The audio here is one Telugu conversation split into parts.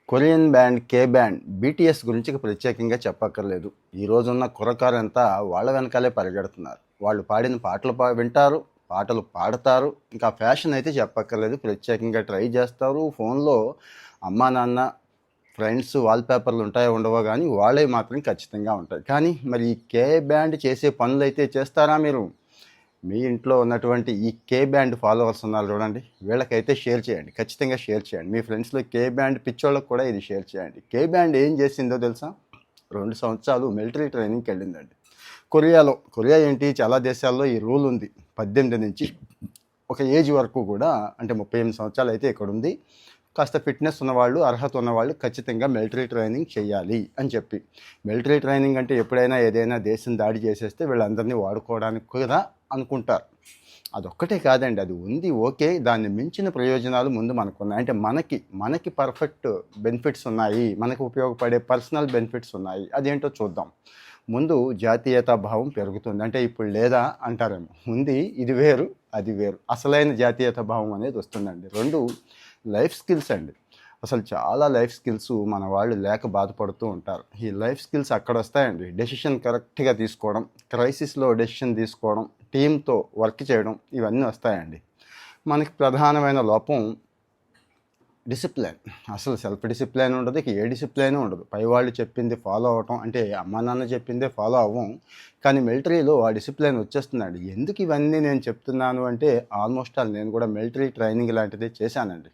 కొరియన్ బ్యాండ్ కే బ్యాండ్ బీటీఎస్ గురించి ప్రత్యేకంగా చెప్పక్కర్లేదు. ఈ రోజున్న కుర్రకారంతా వాళ్ళ వెనకాలే పరిగెడుతున్నారు. వాళ్ళు పాడిన పాటలు వింటారు, పాటలు పాడతారు. ఇంకా ఫ్యాషన్ అయితే చెప్పక్కర్లేదు, ప్రత్యేకంగా ట్రై చేస్తారు. ఫోన్లో అమ్మా నాన్న ఫ్రెండ్స్ వాల్పేపర్లు ఉంటాయో ఉండవో కానీ వాళ్ళే మాత్రం ఖచ్చితంగా ఉంటాయి. కానీ మరి ఈ కే బ్యాండ్ చేసే పనులు అయితే చేస్తారా మీరు? మీ ఇంట్లో ఉన్నటువంటి ఈ కే బ్యాండ్ ఫాలోవర్స్ ఉన్నారు చూడండి, వీళ్ళకైతే షేర్ చేయండి, ఖచ్చితంగా షేర్ చేయండి. మీ ఫ్రెండ్స్లో కే బ్యాండ్ పిచ్చోళ్ళకి కూడా ఇది షేర్ చేయండి. కే బ్యాండ్ ఏం చేసిందో తెలుసా? 2 సంవత్సరాలు మిలిటరీ ట్రైనింగ్కి వెళ్ళిందండి కొరియాలో. కొరియా ఏంటి, చాలా దేశాల్లో ఈ రూల్ ఉంది. 18 నుంచి ఒక ఏజ్ వరకు కూడా, అంటే 38 సంవత్సరాలు అయితే ఇక్కడ ఉంది. కాస్త ఫిట్నెస్ ఉన్నవాళ్ళు, అర్హత ఉన్నవాళ్ళు ఖచ్చితంగా మిలిటరీ ట్రైనింగ్ చేయాలి అని చెప్పి. మిలిటరీ ట్రైనింగ్ అంటే ఎప్పుడైనా ఏదైనా దేశం దాడి చేసేస్తే వీళ్ళందరినీ వాడుకోవడానికి కూడా అనుకుంటారు. అదొక్కటే కాదండి, అది ఉంది ఓకే, దాన్ని మించిన ప్రయోజనాలు ముందు మనకున్నాయి. అంటే మనకి పర్ఫెక్ట్ బెనిఫిట్స్ ఉన్నాయి, మనకు ఉపయోగపడే పర్సనల్ బెనిఫిట్స్ ఉన్నాయి. అదేంటో చూద్దాం. ముందు జాతీయతా భావం పెరుగుతుంది. అంటే ఇప్పుడు లేదా అంటారేమో, ఉంది, ఇది వేరు అది వేరు, అసలైన జాతీయతా భావం అనేది వస్తుందండి. 2 లైఫ్ స్కిల్స్ అండి. అసలు చాలా లైఫ్ స్కిల్స్ మన వాళ్ళు లేక బాధపడుతూ ఉంటారు. ఈ లైఫ్ స్కిల్స్ అక్కడ వస్తాయండి. డెసిషన్ కరెక్ట్గా తీసుకోవడం, క్రైసిస్లో డెసిషన్ తీసుకోవడం, టీంతో వర్క్ చేయడం, ఇవన్నీ వస్తాయండి. మనకి ప్రధానమైన లోపం డిసిప్లిన్. అసలు సెల్ఫ్ డిసిప్లిన్ ఉండదు, ఇక ఏ డిసిప్లిన్ ఉండదు. పైవాళ్ళు చెప్పింది ఫాలో అవటం, అంటే అమ్మ నాన్న చెప్పిందే ఫాలో అవ్వం. కానీ మిలిటరీలో ఆ డిసిప్లిన్ వచ్చేస్తుందండి. ఎందుకు ఇవన్నీ నేను చెప్తున్నాను అంటే, ఆల్మోస్ట్ ఆల్ నేను కూడా మిలిటరీ ట్రైనింగ్ లాంటిది చేశానండి.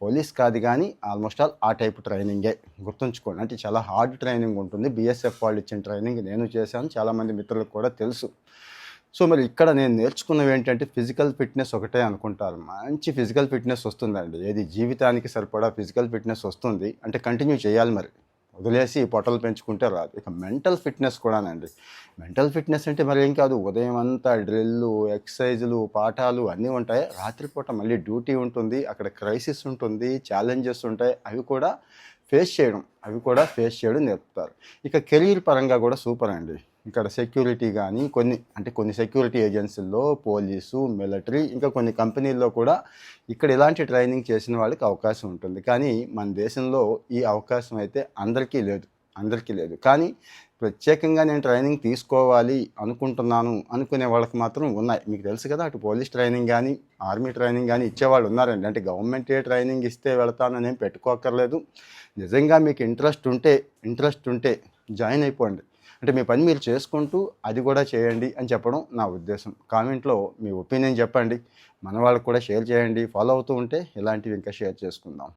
పోలీస్ కాదు కానీ ఆల్మోస్ట్ ఆల్ ఆ టైప్ ట్రైనింగే, గుర్తుంచుకోండి. అంటే చాలా హార్డ్ ట్రైనింగ్ ఉంటుంది. బీఎస్ఎఫ్ వాళ్ళు ఇచ్చిన ట్రైనింగ్ నేను చేశాను, చాలామంది మిత్రులకు కూడా తెలుసు. సో మరి ఇక్కడ నేను నేర్చుకున్నవి ఏంటంటే, ఫిజికల్ ఫిట్నెస్ ఒకటే అనుకుంటారు. మంచి ఫిజికల్ ఫిట్నెస్ వస్తుందండి. ఏది జీవితానికి సరిపడా ఫిజికల్ ఫిట్నెస్ వస్తుంది. అంటే కంటిన్యూ చేయాలి, మరి వదిలేసి పొట్టలు పెంచుకుంటే రాదు. ఇక మెంటల్ ఫిట్నెస్ కూడానండి. మెంటల్ ఫిట్నెస్ అంటే మరి ఏం కాదు, ఉదయం అంతా డ్రిల్లు, ఎక్సర్సైజులు, పాఠాలు అన్నీ ఉంటాయి. రాత్రిపూట మళ్ళీ డ్యూటీ ఉంటుంది, అక్కడ క్రైసిస్ ఉంటుంది, ఛాలెంజెస్ ఉంటాయి. అవి కూడా ఫేస్ చేయడం నేర్పుతారు. ఇక కెరీర్ పరంగా కూడా సూపర్ అండి. ఇక్కడ సెక్యూరిటీ కానీ కొన్ని సెక్యూరిటీ ఏజెన్సీల్లో, పోలీసు, మిలిటరీ, ఇంకా కొన్ని కంపెనీల్లో కూడా ఇక్కడ ఇలాంటి ట్రైనింగ్ చేసిన వాళ్ళకి అవకాశం ఉంటుంది. కానీ మన దేశంలో ఈ అవకాశం అయితే అందరికీ లేదు. కానీ ప్రత్యేకంగా నేను ట్రైనింగ్ తీసుకోవాలి అనుకుంటున్నాను అనుకునే వాళ్ళకి మాత్రం ఉన్నాయి. మీకు తెలుసు కదా, అటు పోలీస్ ట్రైనింగ్ కానీ, ఆర్మీ ట్రైనింగ్ కానీ ఇచ్చేవాళ్ళు ఉన్నారండి. అంటే గవర్నమెంట్ ట్రైనింగ్ ఇస్తే వెళతానని ఏం పెట్టుకోక్కర్లేదు. నిజంగా మీకు ఇంట్రెస్ట్ ఉంటే జాయిన్ అయిపోండి. అంటే మీ పని మీరు చేసుకుంటూ అది కూడా చేయండి అని చెప్పడం నా ఉద్దేశం. కామెంట్లో మీ ఒపీనియన్ చెప్పండి, మన వాళ్ళకు కూడా షేర్ చేయండి. ఫాలో అవుతూ ఉంటే ఇలాంటివి ఇంకా షేర్ చేసుకుందాం.